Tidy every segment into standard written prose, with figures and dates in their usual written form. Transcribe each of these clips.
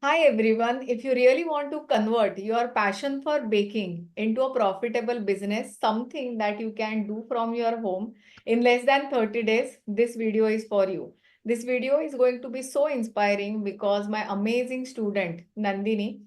Hi everyone. If you really want to convert your passion for baking into a profitable business, something that you can do from your home in less than 30 days, this video is for you. This video is going to be so inspiring because my amazing student Nandini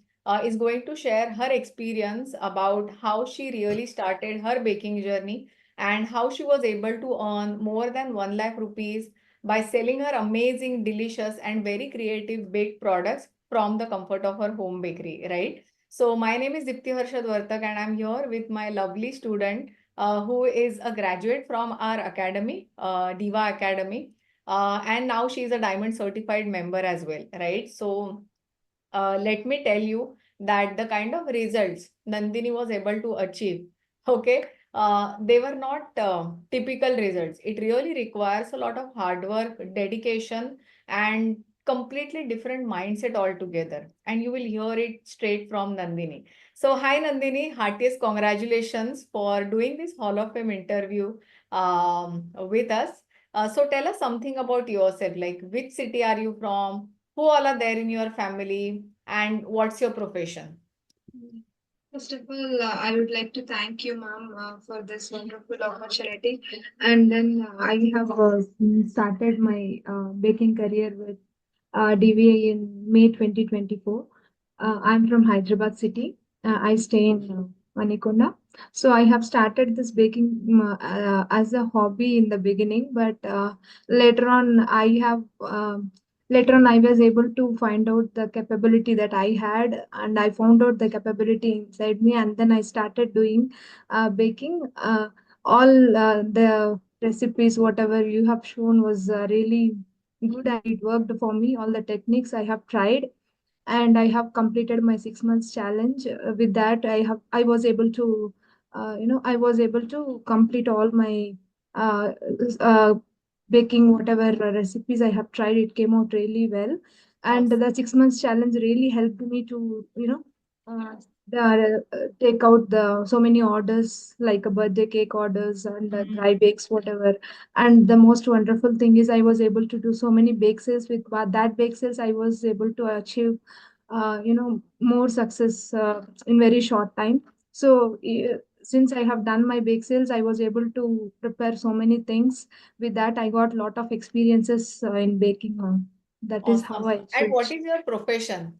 is going to share her experience about how she really started her baking journey and how she was able to earn more than 1 lakh rupees by selling her amazing, delicious, and very creative baked products from the comfort of her home bakery, right? So my name is Dipti Harshad Vartak, and I'm here with my lovely student who is a graduate from our academy, Diva Academy. And now she is a diamond certified member as well, right? So let me tell you that the kind of results Nandini was able to achieve, okay, they were not typical results. It really requires a lot of hard work, dedication, and completely different mindset altogether. And you will hear it straight from Nandini. So, hi Nandini, heartiest congratulations for doing this Hall of Fame interview with us. So, tell us something about yourself, like which city are you from? Who all are there in your family and what's your profession? First of all, I would like to thank you, ma'am, for this wonderful opportunity. And then I have started my baking career with DVA in May 2024. I'm from Hyderabad city. I stay in Manikonda. So I have started this baking as a hobby in the beginning, but later on I was able to find out the capability that I had, and I found out the capability inside me, and then I started doing baking. All the recipes, whatever you have shown, was really good and it worked for me. All the techniques I have tried and I have completed my 6 months challenge. With that, I was able to, I was able to complete all my uh, uh, baking whatever recipes I have tried. It came out really well, and Awesome. the 6 months challenge really helped me to, take out the so many orders like a birthday cake orders and dry Mhm. bakes whatever. And the most wonderful thing is I was able to do so many bake sales. With that bake sales I was able to achieve more success in very short time. So since I have done my bake sales, I was able to prepare so many things. With that I got lot of experiences in baking. That is how Awesome. I And what achieved. is your profession?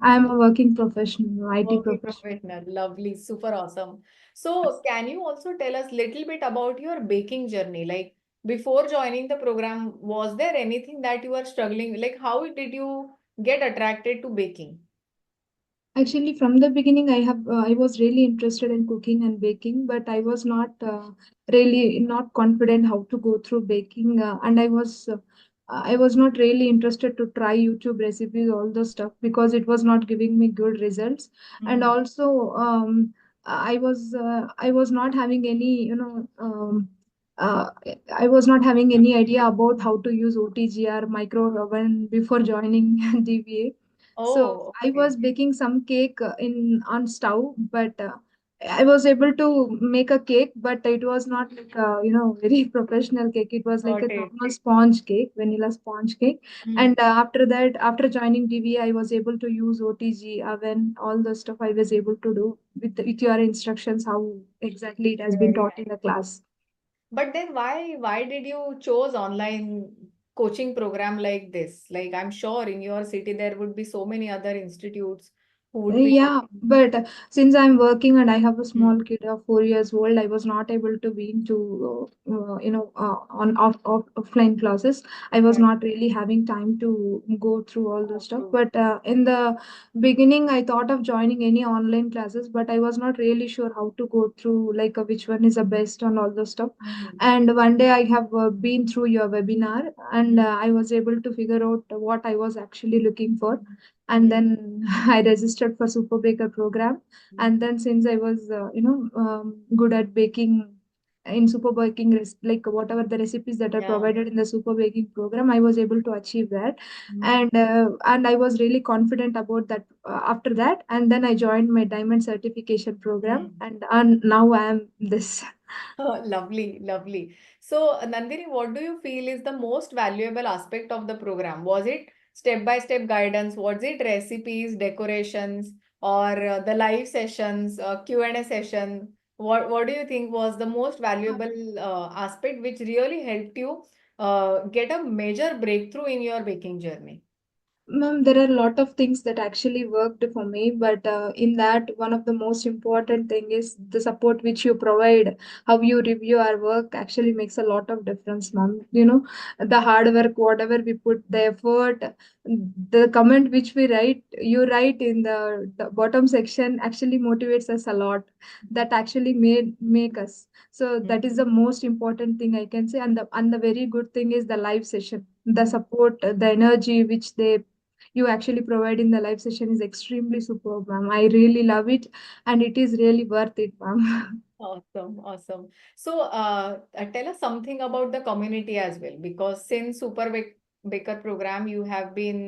I am a working professional, IT Working professional. professional. Lovely. Super awesome. So, can you also tell us little bit about your baking journey? Like before joining the program, was there anything that you were struggling with? Like how did you get attracted to baking? Actually, from the beginning, I was really interested in cooking and baking, but I was not really not confident how to go through baking, and I was not really interested to try YouTube recipes, all those stuff, because it was not giving me good results. And Mhm. also, I was not having any, uh, I was not having any idea about how to use OTGR micro oven before joining DVA. So Oh, I okay. was baking some cake in on stove, but I was able to make a cake, but it was not like a, very professional cake. It was like a Got it. normal sponge cake, vanilla sponge cake. Mhm. And after that, after joining DV, I was able to use OTG oven, all the stuff I was able to do with your instructions, how exactly it has been Very taught nice. in the class. But then why did you chose online coaching program like this? Like I'm sure in your city there would be so many other institutes who would be Yeah, teaching. but since I'm working and I have a small Hmm. kid of 4 years old, I was not able to be into, on offline classes. I was Right. not really having time to go through all those Oh, stuff. true. But in the beginning, I thought of joining any online classes, but I was not really sure how to go through, like which one is the best and all those stuff. Hmm. And one day I have been through your webinar, and Hmm. I was able to figure out what I was actually looking for. And Hmm. then I registered for super baker program. And then since I was good at baking in super baking like whatever the recipes that are Yeah. provided in the super baking program, I was able to achieve that. Hmm. And I was really confident about that after that. And then I joined my diamond certification program, Hmm. and now I am this. Lovely, lovely. So, Nandini, what do you feel is the most valuable aspect of the program? Was it step-by-step guidance. What's it? Recipes, decorations, or the live sessions, Q&A session. What do you think was the most valuable aspect which really helped you get a major breakthrough in your baking journey? Ma'am, there are a lot of things that actually worked for me, but in that, one of the most important thing is the support which you provide. How you review our work actually makes a lot of difference, ma'am. You know, the hard work, whatever we put, the effort, the comment which we write, you write in the bottom section actually motivates us a lot. That actually made make us. So that is the most important thing I can say. And the very good thing is the live session, the support, the energy which they you actually provide in the live session is extremely superb, ma'am. I really love it, and it is really worth it, ma'am. Awesome, awesome. So, tell us something about the community as well, because since Baker program, you have been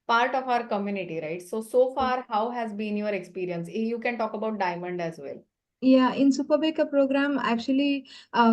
part of our community, right? So, so far, how has been your experience? You can talk about Diamond as well. Yeah, in Super Baker program, actually,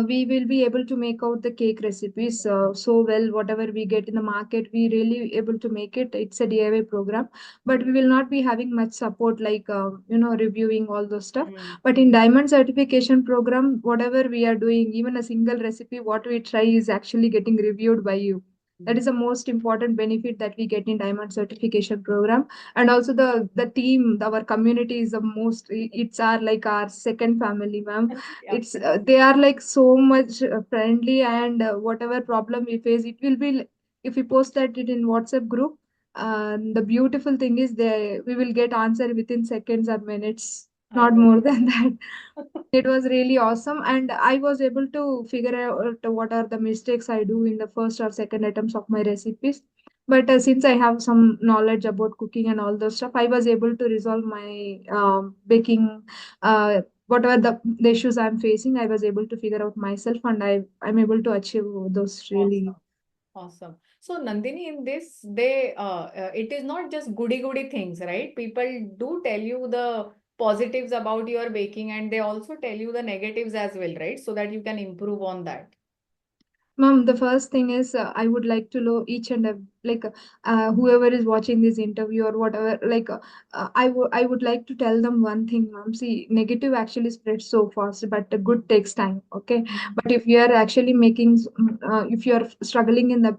we will be able to make out the cake recipes so well. Whatever we get in the market, we really able to make it. It's a DIY program, but Mm, we will not be having much support like reviewing all those stuff. mm, But in mm, Diamond certification program, whatever we are doing, even a single recipe, what we try is actually getting reviewed by you. That mm. is the most important benefit that we get in Diamond certification program. And also the team, our community is the most, it's our like our second family, ma'am. It's Absolutely. they are like so much friendly, and whatever problem we face, it will be if we post that it in WhatsApp group, the beautiful thing is they we will get answer within seconds or minutes, I not love more than that. It was really awesome, and I was able to figure out what are the mistakes I do in the first or second attempts of my recipes. But since I have some knowledge about cooking and all those stuff, I was able to resolve my baking. Whatever the issues I'm facing, I was able to figure out myself, and I'm able to achieve those really. Awesome. Awesome. So, Nandini, in this, it is not just goody goody things, right? People do tell you the positives about your baking and they also tell you the negatives as well, right? So that you can improve on that. Mom, the first thing is I would like to know each and whoever is watching this interview or whatever, I would like to tell them one thing, mom. See, negative actually spreads so fast, but the good takes time. Okay, Mm. but if you are actually if you are struggling in the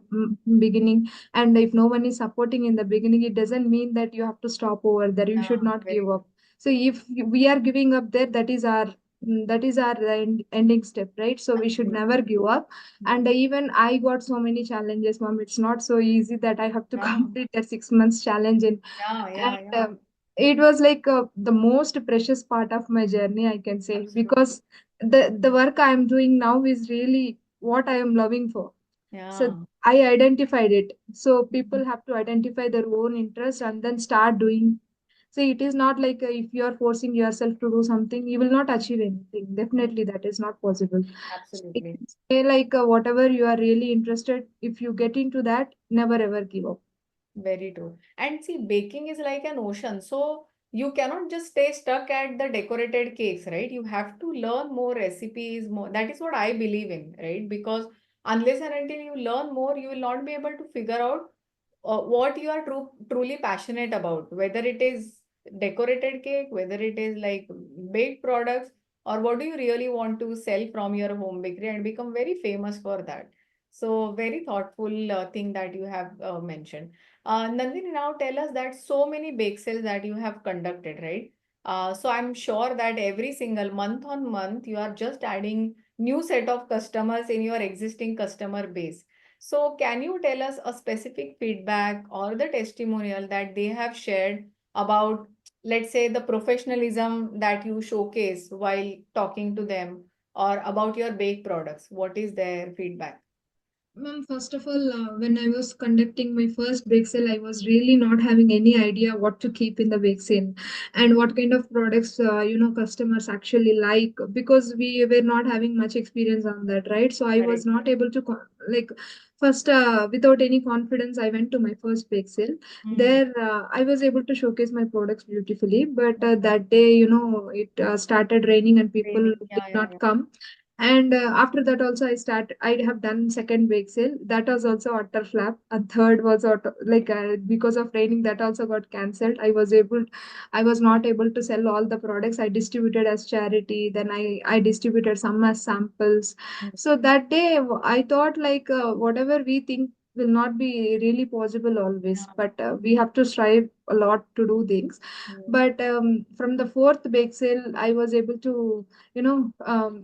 beginning, and if no one is supporting in the beginning, it doesn't mean that you have to stop over there. You should Yeah, not very give true. up. So if we are giving up there, that is our ending step, right? So we should Absolutely. never give up. And Mm. even I got so many challenges, mom. It's not so easy that I have to Yeah, complete that 6 months challenge in. yeah, And yeah, yeah. it was like the most precious part of my journey, I can say, Absolutely. because the work I am doing now is really what I am loving for. So Yeah. I identified it. So Mm. people have to identify their own interest and then start doing. So it is not like if you are forcing yourself to do something, you will not achieve anything. Mm. Definitely, that is not possible. So I Absolutely. can say like whatever you are really interested, if you get into that, never ever give up. Very true. And see, baking is like an ocean. So you cannot just stay stuck at the decorated cakes, right? You have to learn more recipes, more. That is what I believe in, right? Because unless and until you learn more, you will not be able to figure out what you are truly passionate about, whether it is decorated cake, whether it is like baked products, or what do you really want to sell from your home bakery and become very famous for that. So very thoughtful thing that you have mentioned. Nandini, now tell us that so many bake sales that you have conducted, right? So I'm sure that every single month on month, you are just adding new set of customers in your existing customer base. So can you tell us a specific feedback or the testimonial that they have shared about, let's say, the professionalism that you showcase while talking to them or about your bake products? What is their feedback? Ma'am, first of all, when I was conducting my first bake sale, I was really not having any idea what to keep in the bake sale and what kind of products, customers actually like, because we were not having much experience on that, right? So I was Correct. not able to, first, without any confidence, I went to my first bake sale. Hmm. There, I was able to showcase my products beautifully, but that day, it started raining and people Training. did Yeah, yeah, not yeah. come. And after that also I have done second bake sale. That was also utter flap. And third was because of raining, that also got cancelled. I was not able to sell all the products. I distributed as charity, then I distributed some as samples. Mm, So that day I thought like whatever we think will not be really possible always, yeah. but we have to strive a lot to do things. Mm, But from the fourth bake sale I was able to,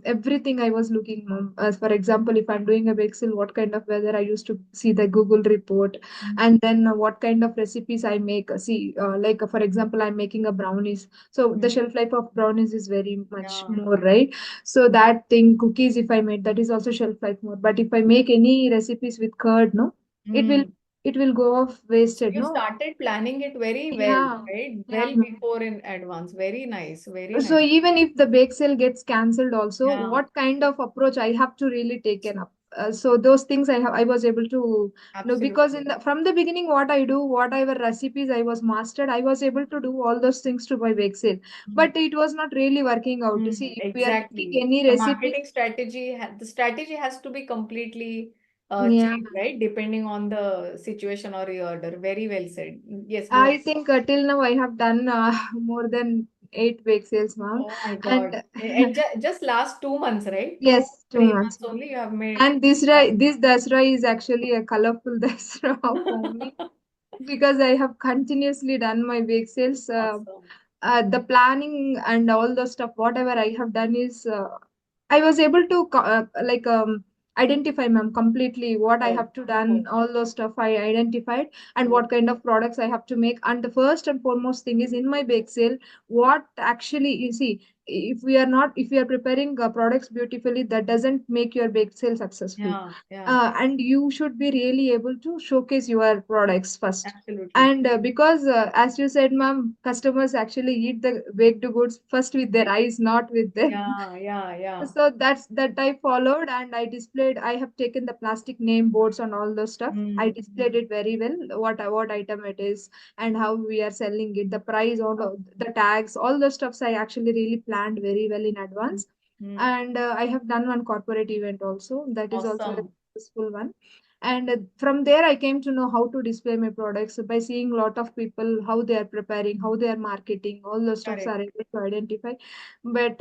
everything I was looking, as for example, if I'm doing a Excel, what kind of weather I used to see the Google report, mm, and then what kind of recipes I make. See, for example, I'm making a brownies, so the mm, shelf life of brownies is very much yeah. more, right? So that thing, cookies, if I made, that is also shelf life more. But if I make any recipes with curd, no, it will Mm. it will go off wasted, You no. started planning it very well, Yeah, right? yeah. Well before in advance. Very nice. Very So nice. even if the bake sale gets cancelled also, Yeah, what kind of approach I have to really taken up? So those things I was able to, because absolutely. from the beginning, what I do, whatever recipes I was mastered, I was able to do all those things to my bake sale. Mm, But it was not really working out. You mm, see, if we are making exactly. any The recipe, marketing strategy, the strategy has to be completely yeah. changed, right? Depending on the situation or your order. Very well said. Yes, go I ahead. think till now I have done more than 8 bake sales, ma'am. Oh my God. And And just last 2 months, right? Two, yes, two 3 months months. only you have made. And this Dasra is actually a colorful Dasra for me, because I have continuously done my bake sales. Awesome. The planning and all the stuff, whatever I have done is, I was able to identify, ma'am, completely what I Good. have to done, Good. all those stuff I identified, and Good. what kind of products I have to make. And the first and foremost thing is in my bake sale, what actually you see, if we are preparing products beautifully, that doesn't make your bake sale successful. Yeah, yeah, And you should be really able to showcase your products first. absolutely. And because, as you said, ma'am, customers actually eat the baked goods first with their eyes, not with their. Yeah, yeah, yeah. So that's that I followed, and I displayed. I have taken the plastic name boards and all those stuff. I Mm, displayed it very well, what item it is and how we are selling it, the price, the tags, all those stuffs. I actually really planned very well in mm, advance. mm. And I have done one corporate event also. That is also a Awesome. successful one. And from there, I came to know how to display my products by seeing a lot of people, how they are preparing, how they are marketing, all those stuffs Correct. are able to identify. But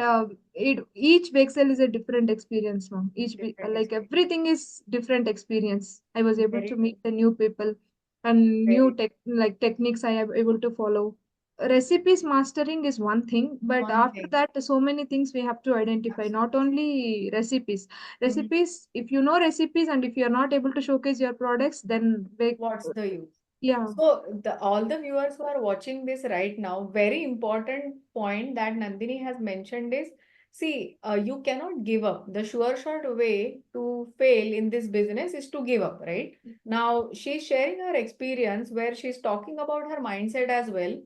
each Excel is a different experience, ma'am. Different Like experience. everything is different experience. I was able to Very true. meet the new people and new Very techniques I am able to follow. Recipes mastering is one thing, but one after thing. that, so many things we have to identify. Not Absolutely. only recipes. Mm. Recipes, if you know recipes and if you are not able to showcase your products, then What's the use? yeah. So all the viewers who are watching this right now, very important point that Nandini has mentioned is, see, you cannot give up. The sure shot way to fail in this business is to give up, right? Now she's sharing her experience where she's talking about her mindset as well.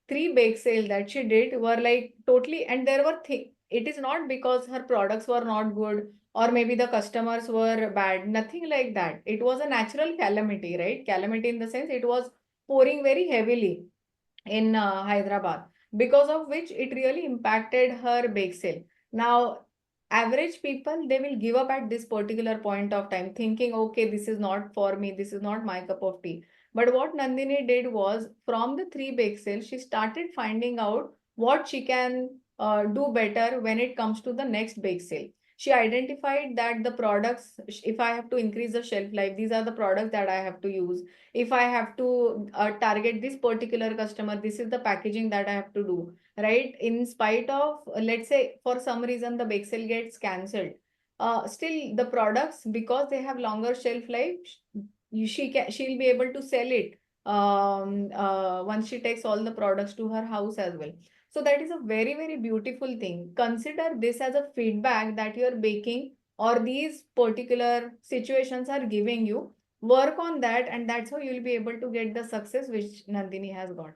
Three bake sale that she did were like totally, and there were it is not because her products were not good or maybe the customers were bad, nothing like that. It was a natural calamity, right? Calamity in the sense it was pouring very heavily in Hyderabad, because of which it really impacted her bake sale. Now, average people, they will give up at this particular point of time, thinking, okay, this is not for me, this is not my cup of tea. But what Nandini did was, from the three bake sales, she started finding out what she can do better when it comes to the next bake sale. She identified that the products, if I have to increase the shelf life, these are the products that I have to use. If I have to target this particular customer, this is the packaging that I have to do, right? In spite of, let's say, for some reason, the bake sale gets cancelled. Still, the products, because they have longer shelf life, she'll be able to sell it once she takes all the products to her house as well. So that is a very, very beautiful thing. Consider this as a feedback that you're baking or these particular situations are giving you. Work on that, and that's how you'll be able to get the success which Nandini has got.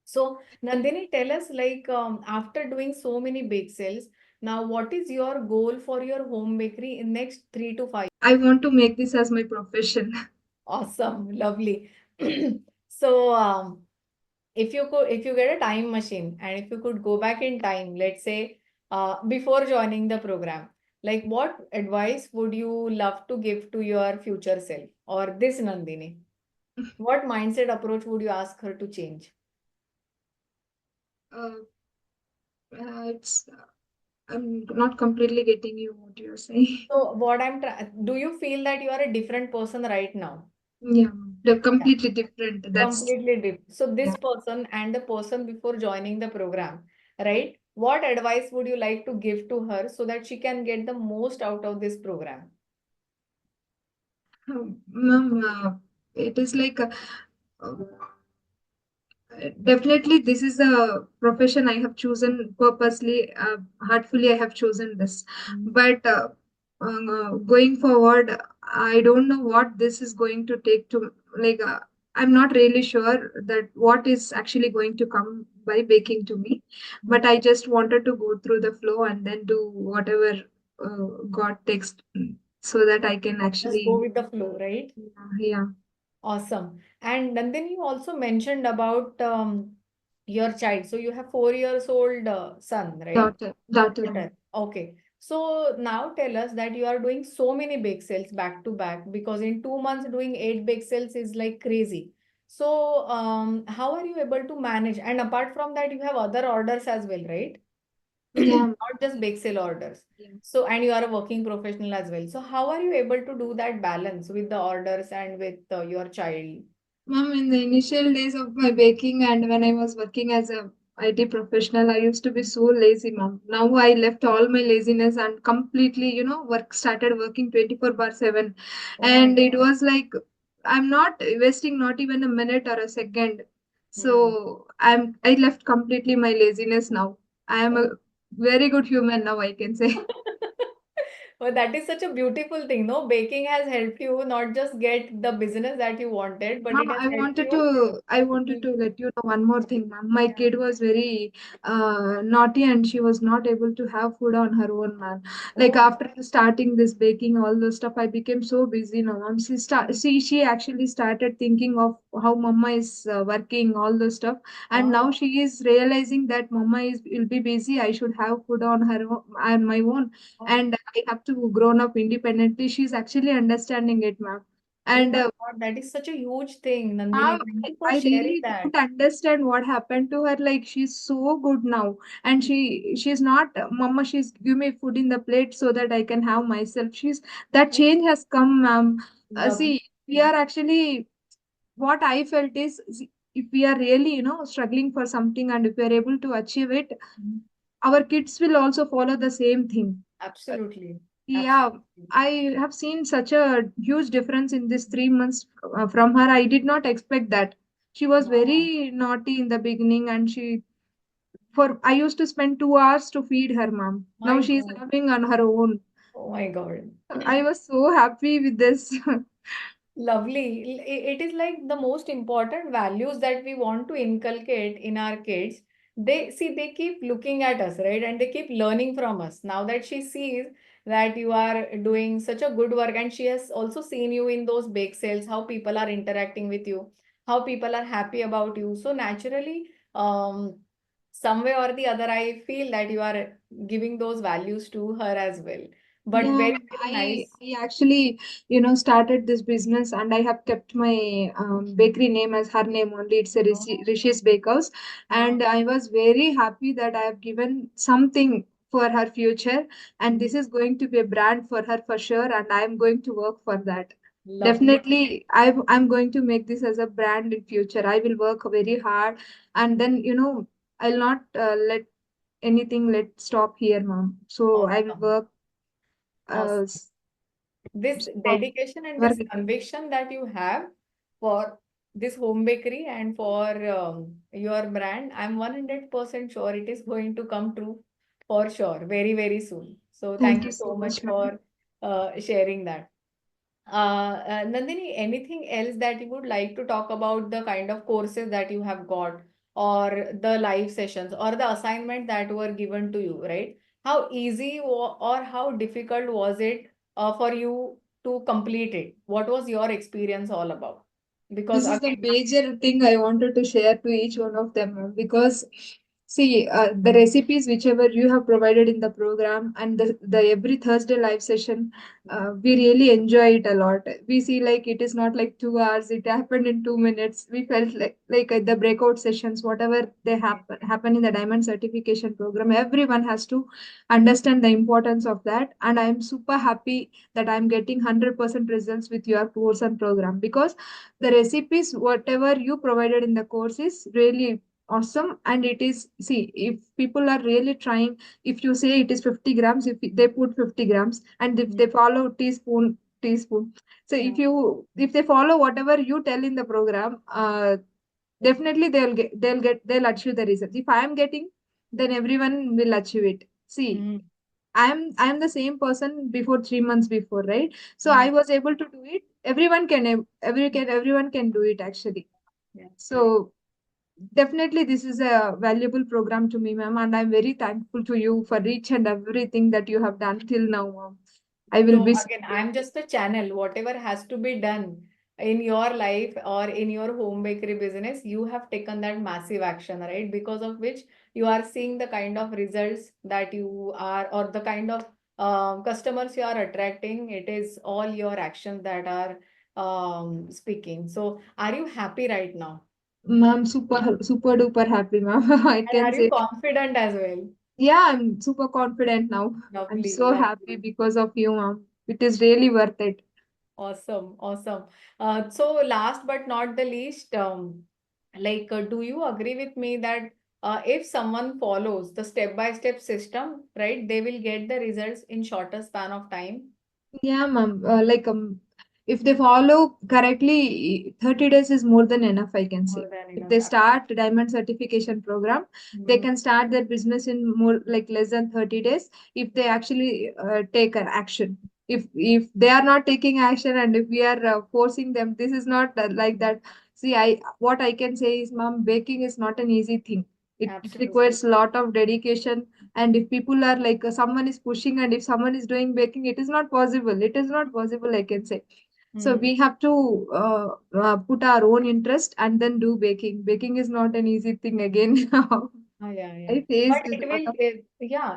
So Nandini, tell us, like, after doing so many bake sales, now what is your goal for your home bakery in next 3 to 5? I want to make this as my profession. Awesome, lovely. So if you could, if you get a time machine and if you could go back in time, let's say before joining the program, Like, what advice would you love to give to your future self or this Nandini? What mindset approach would you ask her to change? Uh, it's I'm not completely getting you what you're saying. So, do you feel that you are a different person right now? Yeah, they're Yeah. completely different. That's Completely different. So, yeah. this person and the person before joining the program, right? What advice would you like to give to her so that she can get the most out of this program? Ma'am, it is like uh, definitely, this is a profession I have chosen purposely, heartfully. I have chosen this, Mm. but going forward, I don't know what this is going to take to like. I'm not really sure that what is actually going to come by baking to me, but I just wanted to go through the flow and then do whatever God takes, so that I can Just go actually, with the flow, right? yeah, Awesome. And then you also mentioned about your child. So you have 4 years old son, right? daughter. Daughter. Okay. So now tell us that you are doing so many bake sales back to back because in 2 months doing 8 bake sales is like crazy. So how are you able to manage? And apart from that, you have other orders as well, right? Yeah. Not just bake sale orders. Yeah. So, and you are a working professional as well. So, how are you able to do that balance with the orders and with your child? Mom, in the initial days of my baking and when I was working as a IT professional, I used to be so lazy, mom. Now I left all my laziness and completely, started working 24 bar 7. Oh my And it God. was like, I'm not wasting not even a minute or a second. Hmm. So I left completely my laziness now. I am a Oh. very good human now, I can say. Well, that is such a beautiful thing, no? Baking has helped you not just get the business that you wanted, but Mom, it has helped you. I wanted to let you know one more thing, ma'am. My Yeah. kid was very naughty and she was not able to have food on her own, ma'am. Like Oh, after starting this baking, all the stuff, I became so busy now, ma'am. She actually started thinking of how mama is working, all the stuff, and oh, now she is realizing that mama is will be busy. I should have food on her own, on my own, oh, and I have to grown up independently. She's actually understanding it, ma'am. oh And my God, that is such a huge thing, Ma'am, Nandini. Thank you for I sharing really that. don't understand what happened to her. Like she's so good now, and she's not, Mama. She's give me food in the plate so that I can have myself. She's that Oh, change has come, ma'am. lovely. See, we are actually what I felt is see, if we are really struggling for something and if we are able to achieve it, Mhm. our kids will also follow the same thing. Absolutely. Yeah, Absolutely. I have seen such a huge difference in this 3 months from her. I did not expect that. She was Wow. very naughty in the beginning, and for I used to spend 2 hours to feed her, mom. Now My she's God. having on her own. Oh my God. I was so happy with this. Lovely. It is like the most important values that we want to inculcate in our kids. They see, they keep looking at us, right? And they keep learning from us. Now that she sees that you are doing such a good work, and she has also seen you in those bake sales, how people are interacting with you, how people are happy about you. So naturally, some way or the other, I feel that you are giving those values to her as well. But Yeah, very, very nice. I actually, started this business and I have kept my bakery name as her name only. It's a Oh, Rishi's Bakehouse. wow. And I was very happy that I have given something for her future. And this is going to be a brand for her for sure. And I'm going to work for that. Lovely. Definitely, I'm going to make this as a brand in future. I will work very hard. And then, I'll not let anything let stop here, mom. So I will Awesome. work Awesome. uh, This so dedication and never this get conviction that you have for this home bakery and for your brand, I'm 100% sure it is going to come true for sure, very, very soon. So thank thank you you so so much much, ma'am. for sharing that. Nandini, anything else that you would like to talk about the kind of courses that you have got or the live sessions or the assignment that were given to you, right? How easy or how difficult was it for you to complete it? What was your experience all about? Because This is the again, major thing I wanted to share to each one of them, ma'am, because See, the recipes whichever you have provided in the program and the every Thursday live session, we really enjoy it a lot. We see like it is not like 2 hours; it happened in 2 minutes. We felt like the breakout sessions, whatever they happen in the diamond certification program. Everyone has to understand the importance of that, and I am super happy that I am getting 100% results with your course and program, because the recipes whatever you provided in the course is really awesome. And it is, see, if people are really trying, if you say it is 50 grams, if they put 50 grams, and if Mm. they follow teaspoon, so Yeah. if they follow whatever you tell in the program, definitely they'll achieve the results. If I am getting, then everyone will achieve it. See, Mm. I'm the same person before 3 months before, right? So I Mm. was able to do it. Everyone can do it actually. Yeah. So definitely, this is a valuable program to me, ma'am, and I'm very thankful to you for each and everything that you have done till now, ma'am. I will No, be so again, I'm grateful. just a channel. Whatever has to be done in your life or in your home bakery business, you have taken that massive action, right? Because of which you are seeing the kind of results that you are, or the kind of customers you are attracting. It is all your actions that are speaking. So, are you happy right now? Ma'am, super duper happy, ma'am. I And can are you say, confident as well? yeah, I'm super confident now. I'm Lovely, so happy lovely. because of you, ma'am. It is really worth it. Awesome, awesome. So last but not the least, do you agree with me that if someone follows the step-by-step system, right, they will get the results in shorter span of time? Yeah, ma'am. If they follow correctly, 30 days is more than enough, I can More say. than If enough. they start diamond certification program, they Mm. can start their business in more like less than 30 days if they actually take an action. If they are not taking action, and if we are forcing them, this is not like that. See, I what I can say is, ma'am, baking is not an easy thing. It Absolutely. requires a lot of dedication, and if people are like someone is pushing, and if someone is doing baking, it is not possible, I can say. So Mm. we have to put our own interest and then do baking is not an easy thing again. Yeah, yeah. I But faced it a lot will,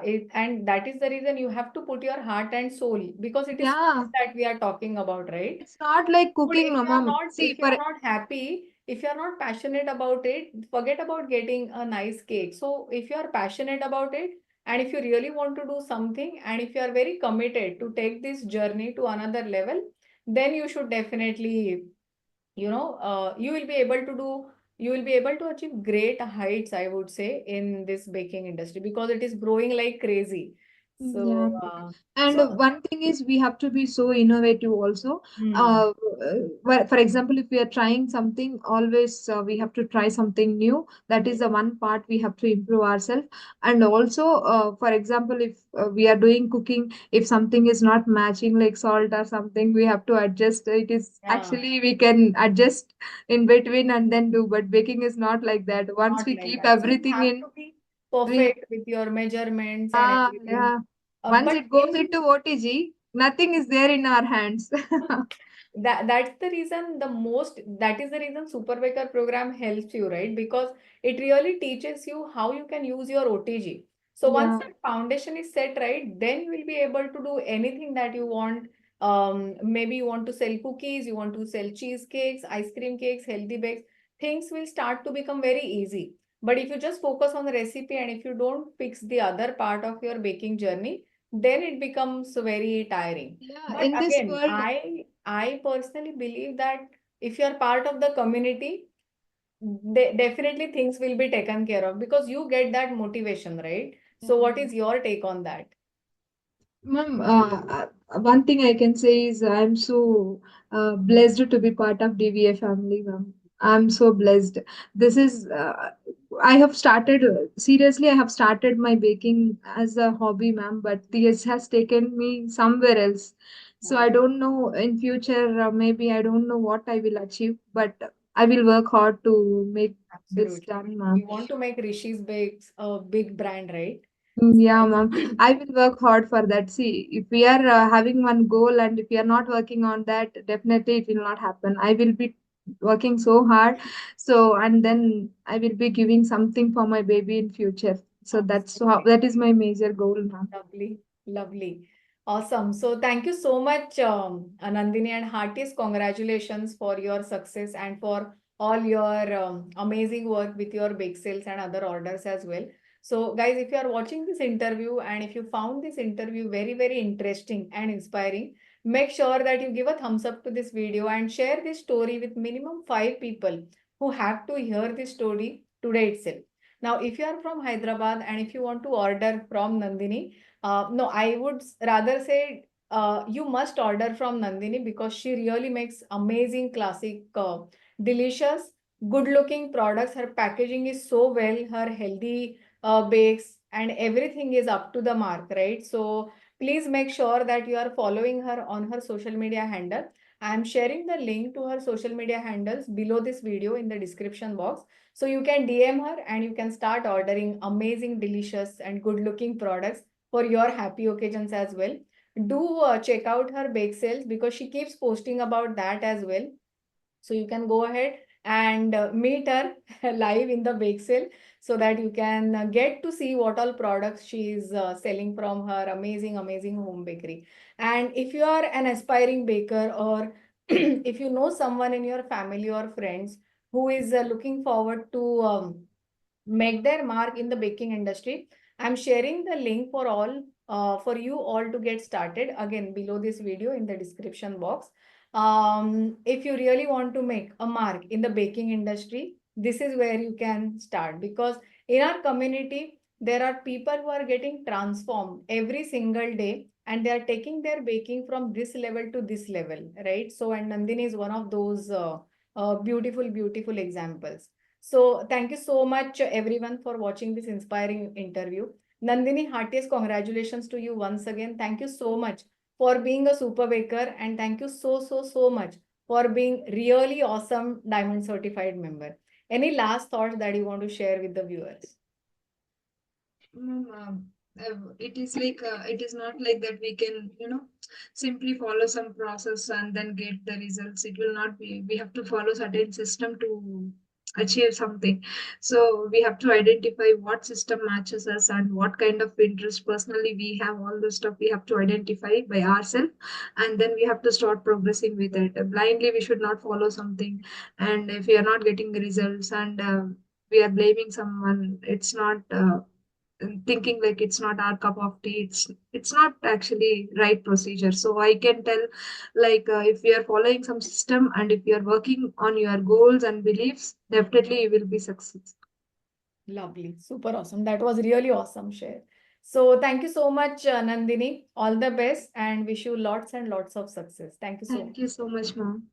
of, and that is the reason you have to put your heart and soul because it is yeah, food that we are talking about, right? it's not like But cooking, no, ma'am. See, if you for are not happy, if you are not passionate about it, forget about getting a nice cake. So if you are passionate about it, and if you really want to do something, and if you are very committed to take this journey to another level, then you should definitely, you will be able to do, you will be able to achieve great heights, I would say, in this baking industry because it is growing like crazy. yeah. So, And one thing is we have to be so innovative also. hmm, Uh, for example, if we are trying something, always we have to try something new. That is the one part we have to improve ourselves. And also, for example, if we are doing cooking, if something is not matching like salt or something, we have to adjust. It is yeah. actually we can adjust in between and then do. But baking is not like that. Once Not we like keep that. So you everything have in, to be we perfect with your measurements and ah, everything. yeah. Once But it goes in into OTG, nothing is there in our hands. that's the reason that is the reason Super Baker program helps you, right? Because it really teaches you how you can use your OTG. So once Yeah. that foundation is set right, then you will be able to do anything that you want. Maybe you want to sell cookies, you want to sell cheesecakes, ice cream cakes, healthy bakes. Things will start to become very easy. But if you just focus on the recipe and if you don't fix the other part of your baking journey, then it becomes very tiring. Yeah, But in this again, world, I personally believe that if you're part of the community, definitely things will be taken care of because you get that motivation, right? So what is your take on that? ma'am, one thing I can say is I'm so blessed to be part of DVA family, ma'am. I'm so blessed. This is, I have started, seriously, I have started my baking as a hobby, ma'am, but this has taken me somewhere else. So Yeah, I don't know in future, maybe I don't know what I will achieve, but I will work hard to make this absolutely. done, ma'am. You want to make Rishi's Bakes a big brand, right? Yeah, So ma'am. I will work hard for that. See, if we are having one goal and if we are not working on that, definitely it will not happen. I will be. working so hard. So, and then I will be giving something for my baby in future. So that's how, Absolutely. that is my major goal, ma'am. Lovely, lovely. Awesome. So thank you so much, Nandini, and heartiest congratulations for your success and for all your amazing work with your bake sales and other orders as well. So guys, if you are watching this interview and if you found this interview very, very interesting and inspiring, make sure that you give a thumbs up to this video and share this story with minimum 5 people who have to hear this story today itself. Now, if you are from Hyderabad and if you want to order from Nandini, no, I would rather say you must order from Nandini because she really makes amazing, classic, delicious, good-looking products. Her packaging is so well, her healthy bakes and everything is up to the mark, right? So please make sure that you are following her on her social media handle. I am sharing the link to her social media handles below this video in the description box. So you can DM her and you can start ordering amazing, delicious, and good-looking products for your happy occasions as well. Do check out her bake sales because she keeps posting about that as well. So you can go ahead and meet her live in the bake sale so that you can get to see what all products she is selling from her amazing, amazing home bakery. And if you are an aspiring baker or if you know someone in your family or friends who is looking forward to make their mark in the baking industry, I'm sharing the link for all for you all to get started again below this video in the description box. If you really want to make a mark in the baking industry, this is where you can start because in our community there are people who are getting transformed every single day and they are taking their baking from this level to this level, right? So and Nandini is one of those beautiful, beautiful examples. So thank you so much, everyone, for watching this inspiring interview. Nandini, heartiest congratulations to you once again. Thank you so much for being a super baker, and thank you so, so, so much for being really awesome Diamond Certified member. Any last thoughts that you want to share with the viewers? It is like it is not like that we can simply follow some process and then get the results. It will not be. We have to follow certain system to achieve something. So we have to identify what system matches us and what kind of interest personally we have. All the stuff we have to identify by ourselves, and then we have to start progressing with it. Blindly we should not follow something, and if we are not getting the results and we are blaming someone, it's not thinking like it's not our cup of tea. It's not actually right procedure. So I can tell, like if you are following some system and if you are working on your goals and beliefs, definitely you will be success. Lovely, super awesome. That was really awesome share. So thank you so much, Nandini. All the best and wish you lots and lots of success. Thank you so Thank you much. so much, ma'am.